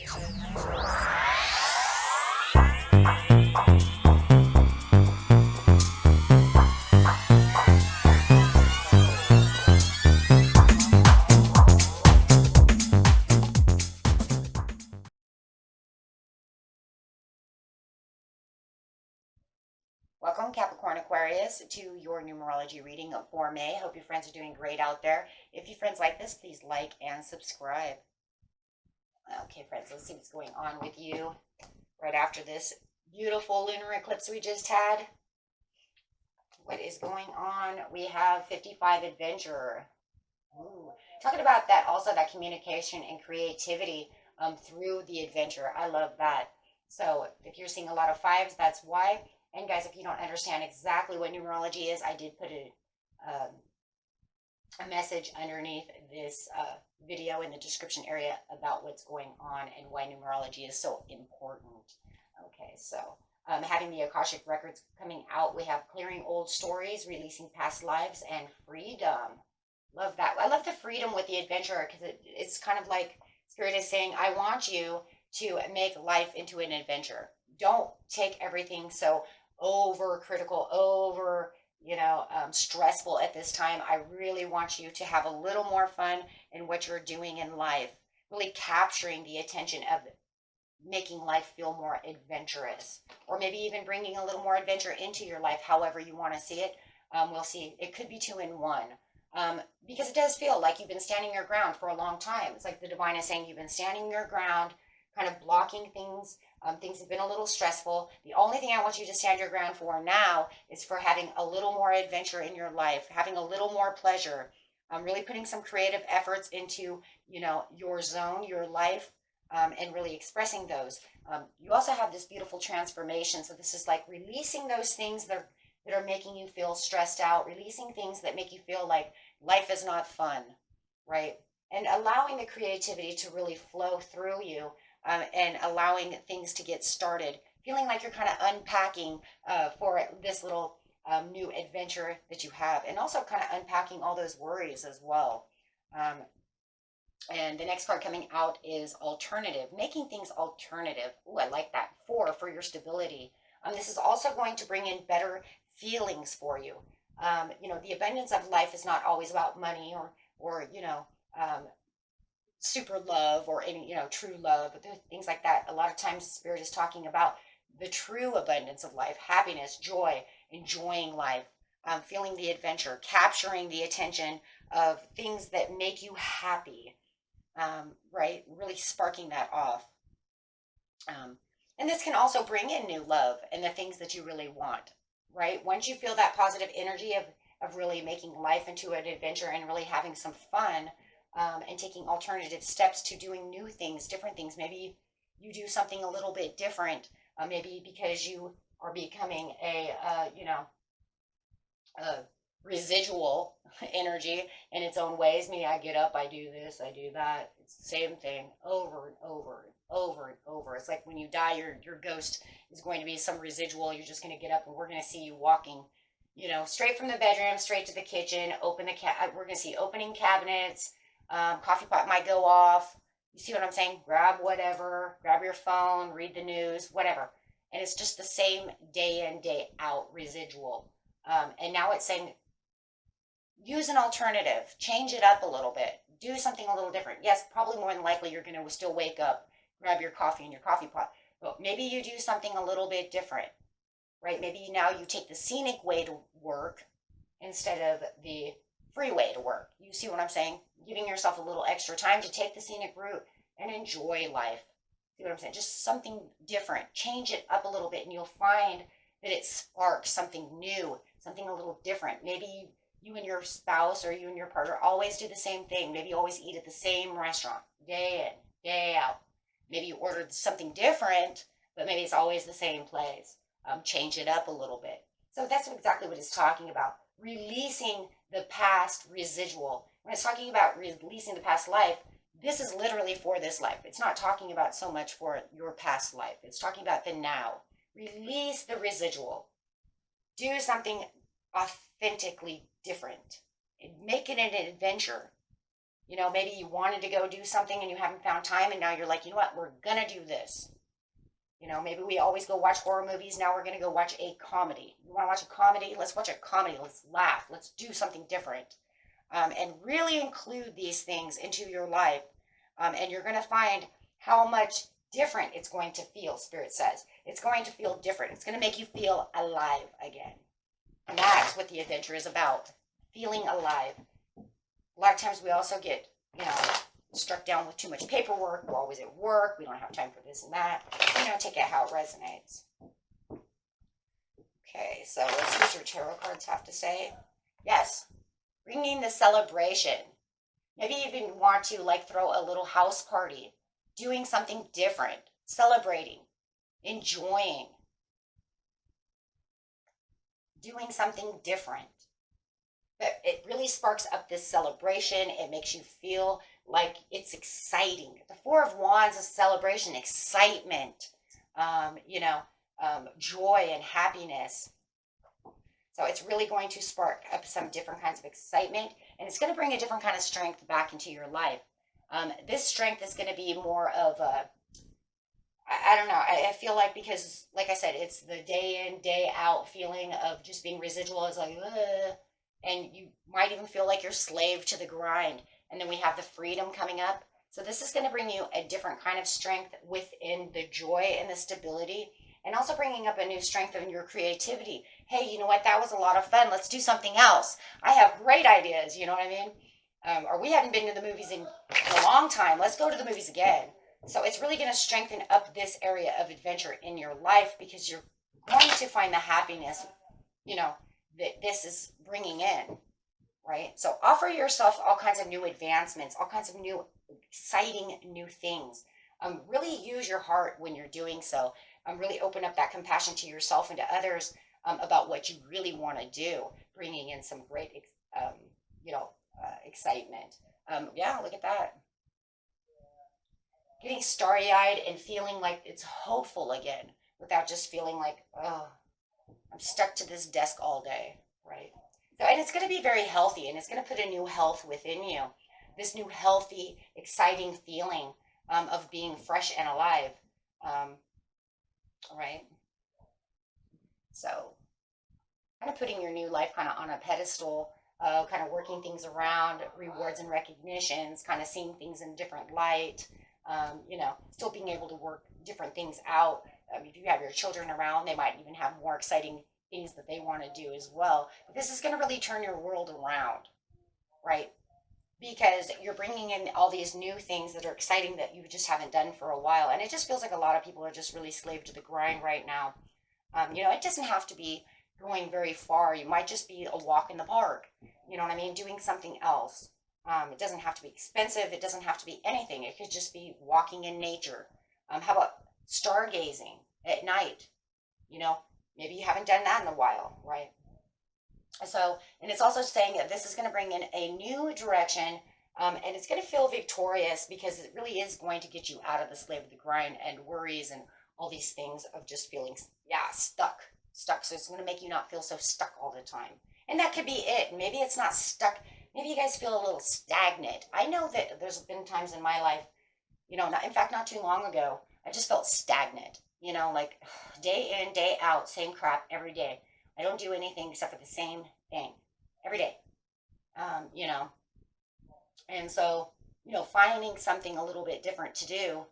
Welcome, Capricorn Aquarius, to your numerology reading for May. Hope your friends are doing great out there. If your friends like this, please like and subscribe. Okay, friends, let's see what's going on with you right after this beautiful lunar eclipse we just had. What is going on? We have 55 Adventurer. Ooh. Talking about that, also that communication and creativity through the adventure. I love that. So if you're seeing a lot of fives, that's why. And guys, if you don't understand exactly what numerology is, I did put a message underneath this video in the description area about what's going on and why numerology is so important. Okay, so having the Akashic records coming out, we have clearing old stories, releasing past lives, and freedom. Love that. I love the freedom with the adventurer because it's kind of like Spirit is saying, I want you to make life into an adventure. Don't take everything so over critical, over, stressful at this time. I really want you to have a little more fun in what you're doing in life, really capturing the attention of making life feel more adventurous, or maybe even bringing a little more adventure into your life, however you want to see it. We'll see. It could be two in one. Because it does feel like you've been standing your ground for a long time. It's like the divine is saying you've been standing your ground, kind of blocking things. Things have been a little stressful. The only thing I want you to stand your ground for now is for having a little more adventure in your life, having a little more pleasure, really putting some creative efforts into, your zone, your life, and really expressing those. You also have this beautiful transformation. So this is like releasing those things that are making you feel stressed out, releasing things that make you feel like life is not fun, right? And allowing the creativity to really flow through you, and allowing things to get started, feeling like you're kind of unpacking for this little new adventure that you have, and also kind of unpacking all those worries as well. And the next card coming out is alternative, making things alternative. Ooh, I like that. For your stability. This is also going to bring in better feelings for you. The abundance of life is not always about money or super love or any, true love, but things like that. A lot of times Spirit is talking about the true abundance of life, happiness, joy, enjoying life, feeling the adventure, capturing the attention of things that make you happy, right? Really sparking that off. And this can also bring in new love and the things that you really want, right? Once you feel that positive energy of really making life into an adventure and really having some fun, and taking alternative steps to doing new things, different things. Maybe you do something a little bit different, maybe because you are becoming a residual energy in its own ways. Me, I get up, I do this, I do that. It's the same thing over and over and over and over. It's like when you die, your ghost is going to be some residual. You're just going to get up and we're going to see you walking, straight from the bedroom, straight to the kitchen, we're going to see opening cabinets, coffee pot might go off. You see what I'm saying? Grab whatever, grab your phone, read the news, whatever. And it's just the same day in, day out residual. And now it's saying, use an alternative, change it up a little bit, do something a little different. Yes, probably more than likely you're going to still wake up, grab your coffee in your coffee pot, but maybe you do something a little bit different, right? Maybe now you take the scenic way to work instead of the free way to work. You see what I'm saying? Giving yourself a little extra time to take the scenic route and enjoy life. See what I'm saying? Just something different. Change it up a little bit and you'll find that it sparks something new, something a little different. Maybe you and your spouse or you and your partner always do the same thing. Maybe you always eat at the same restaurant, day in, day out. Maybe you ordered something different, but maybe it's always the same place. Change it up a little bit. So that's exactly what it's talking about. Releasing the past residual. When it's talking about releasing the past life, this is literally for this life. It's not talking about so much for your past life. It's talking about the now. Release the residual. Do something authentically different. Make it an adventure. You know, maybe you wanted to go do something and you haven't found time, and now you're like, you know what, we're gonna do this. You know, maybe we always go watch horror movies. Now we're gonna go watch a comedy. You want to watch a comedy? Let's watch a comedy. Let's laugh. Let's do something different, and really include these things into your life. And you're gonna find how much different it's going to feel. Spirit says it's going to feel different. It's going to make you feel alive again, and that's what the adventure is about. Feeling alive. A lot of times we also get, you know, struck down with too much paperwork. We're always at work. We don't have time for this and that. You know, take it how it resonates. Okay, so let's see what your tarot cards have to say. Yes, bringing the celebration. Maybe you even want to like throw a little house party, doing something different, celebrating, enjoying, doing something different. But it really sparks up this celebration. It makes you feel like it's exciting. The Four of Wands is celebration, excitement, joy and happiness. So it's really going to spark up some different kinds of excitement, and it's going to bring a different kind of strength back into your life. This strength is going to be more of a, I don't know. I feel like, because, like I said, it's the day in, day out feeling of just being residual. It's like, ugh. And you might even feel like you're slave to the grind. And then we have the freedom coming up. So this is going to bring you a different kind of strength within the joy and the stability, and also bringing up a new strength in your creativity. Hey, you know what? That was a lot of fun. Let's do something else. I have great ideas. You know what I mean? Or we haven't been to the movies in a long time. Let's go to the movies again. So it's really going to strengthen up this area of adventure in your life, because you're going to find the happiness, you know, that this is bringing in, right? So offer yourself all kinds of new advancements, all kinds of new, exciting new things. Really use your heart when you're doing so. Really open up that compassion to yourself and to others, about what you really want to do, bringing in some great, excitement. Yeah, look at that. Getting starry-eyed and feeling like it's hopeful again, without just feeling like, oh, I'm stuck to this desk all day, right? So, and it's going to be very healthy, and it's going to put a new health within you. This new healthy, exciting feeling, of being fresh and alive. Right? So, kind of putting your new life kind of on a pedestal, kind of working things around, rewards and recognitions, kind of seeing things in a different light, still being able to work different things out. If you have your children around, they might even have more exciting things that they want to do as well. But this is going to really turn your world around, right? Because you're bringing in all these new things that are exciting that you just haven't done for a while. And it just feels like a lot of people are just really slave to the grind right now. It doesn't have to be going very far. You might just be a walk in the park, you know what I mean? Doing something else. It doesn't have to be expensive. It doesn't have to be anything. It could just be walking in nature. How about stargazing at night? Maybe you haven't done that in a while, right? So, and it's also saying that this is going to bring in a new direction, and it's going to feel victorious, because it really is going to get you out of the slave of the grind and worries and all these things of just feeling, stuck. So it's going to make you not feel so stuck all the time. And that could be it. Maybe it's not stuck. Maybe you guys feel a little stagnant. I know that there's been times in my life, not too long ago, I just felt stagnant, like day in, day out, same crap every day. I don't do anything except for the same thing every day. you know. And so, finding something a little bit different to do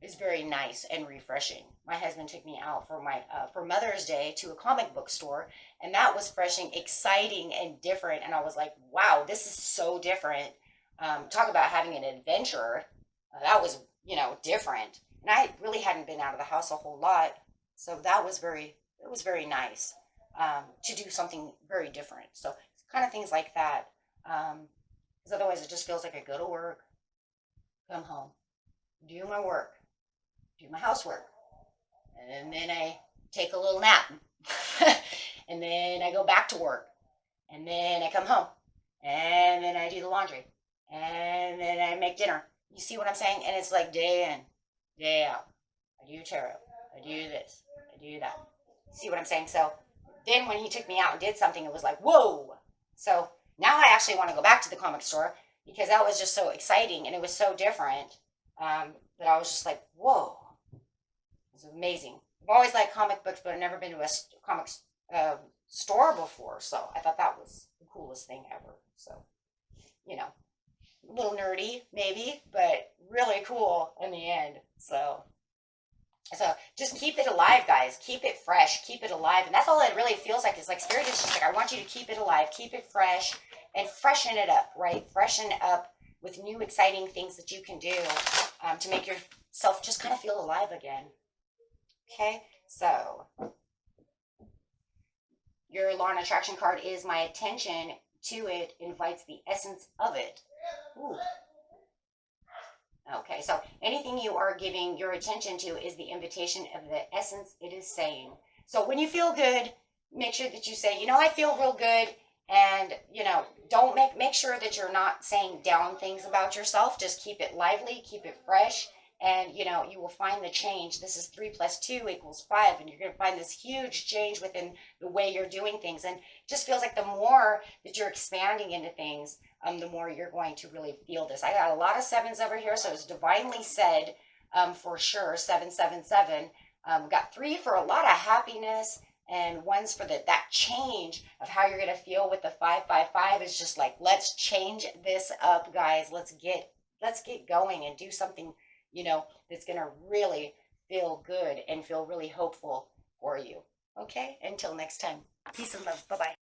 is very nice and refreshing. My husband took me out for Mother's Day to a comic book store, and that was refreshing, exciting, and different. And I was like, wow, this is so different. Talk about having an adventure. That was, different. And I really hadn't been out of the house a whole lot, so it was very nice to do something very different. So kind of things like that. Because otherwise it just feels like I go to work, come home, do my work, do my housework, and then I take a little nap, and then I go back to work, and then I come home, and then I do the laundry, and then I make dinner. You see what I'm saying? And it's like day in, day out. I do tarot. I do this. I do that. See what I'm saying? So then when he took me out and did something, it was like, whoa. So now I actually want to go back to the comic store because that was just so exciting and it was so different, that I was just like, whoa, it was amazing. I've always liked comic books, but I've never been to a comics store before, so I thought that was the coolest thing ever. So, you know, a little nerdy maybe, but really cool in the end. So just keep it alive, guys. Keep it fresh. Keep it alive. And that's all it really feels like. Is like Spirit is just like, I want you to keep it alive, keep it fresh, and freshen it up, right? Freshen up with new exciting things that you can do to make yourself just kind of feel alive again. Okay, so your law and attraction card is my attention to it invites the essence of it. Ooh. Okay, so anything you are giving your attention to is the invitation of the essence it is saying. So when you feel good, make sure that you say, you know, I feel real good. And, you know, don't make sure that you're not saying down things about yourself. Just keep it lively, keep it fresh. And, you know, you will find the change. This is 3 + 2 = 5. And you're going to find this huge change within the way you're doing things. And it just feels like the more that you're expanding into things, the more you're going to really feel this. I got a lot of 7s over here, so it's divinely said, for sure. 777. Got 3 for a lot of happiness, and 1's for that change of how you're going to feel with the 555. Is just like, let's change this up, guys. Let's get going and do something, you know, that's going to really feel good and feel really hopeful for you. Okay, until next time, peace and love. Bye-bye.